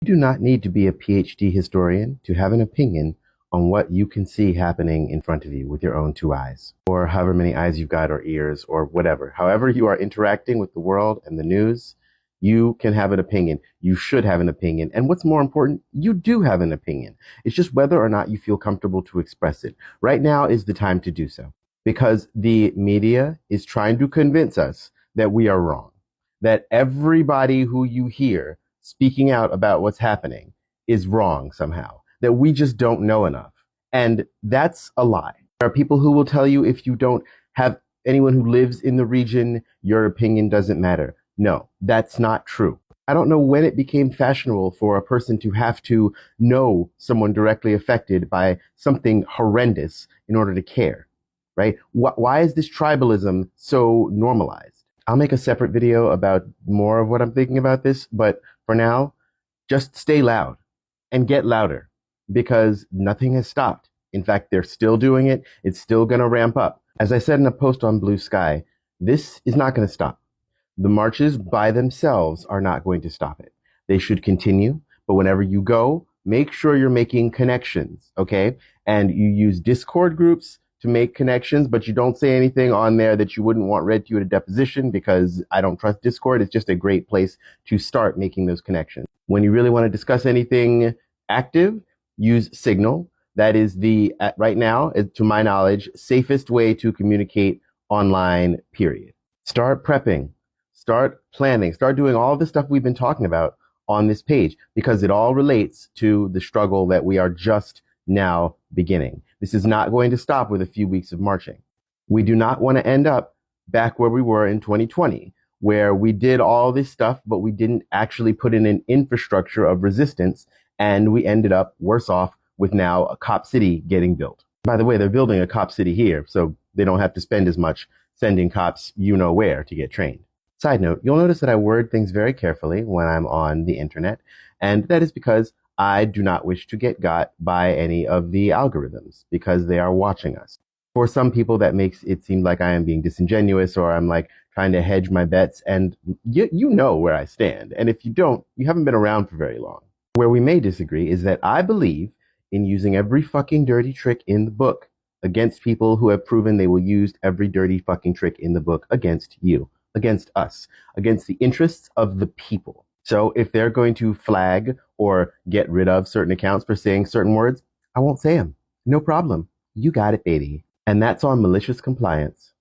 You do not need to be a PhD historian to have an opinion on what you can see happening in front of you with your own two eyes, or however many eyes you've got, or ears, or whatever. However you are interacting with the world and the news, you can have an opinion. You should have an opinion. And what's more important, you do have an opinion. It's just whether or not you feel comfortable to express it. Right now is the time to do so, because the media is trying to convince us that we are wrong, that everybody who you hear speaking out about what's happening is wrong somehow, that we just don't know enough. And that's a lie. There are people who will tell you if you don't have anyone who lives in the region, your opinion doesn't matter. No, that's not true. I don't know when it became fashionable for a person to have to know someone directly affected by something horrendous in order to care, right? Why is this tribalism so normalized? I'll make a separate video about more of what I'm thinking about this, but for now, just stay loud and get louder, because nothing has stopped. In fact, they're still doing it. It's still going to ramp up. As I said in a post on Blue Sky, this is not going to stop. The marches by themselves are not going to stop it. They should continue, but whenever you go, make sure you're making connections, okay? And you use Discord groups to make connections, but you don't say anything on there that you wouldn't want read to you at a deposition, because I don't trust Discord. It's just a great place to start making those connections. When you really want to discuss anything active, use Signal. That is the, right now, to my knowledge, safest way to communicate online, period. Start prepping, start planning, start doing all the stuff we've been talking about on this page, because it all relates to the struggle that we are just now beginning. This is not going to stop with a few weeks of marching. We do not want to end up back where we were in 2020, where we did all this stuff, but we didn't actually put in an infrastructure of resistance, and we ended up worse off with now a cop city getting built. By the way, they're building a cop city here, so they don't have to spend as much sending cops you know where to get trained. Side note, you'll notice that I word things very carefully when I'm on the internet, and that is because I do not wish to get got by any of the algorithms, because they are watching us. For some people, that makes it seem like I am being disingenuous, or I'm like trying to hedge my bets, and you know where I stand. And if you don't, you haven't been around for very long. Where we may disagree is that I believe in using every fucking dirty trick in the book against people who have proven they will use every dirty fucking trick in the book against you, against us, against the interests of the people. So if they're going to flag or get rid of certain accounts for saying certain words, I won't say them. No problem. You got it, baby. And that's on malicious compliance.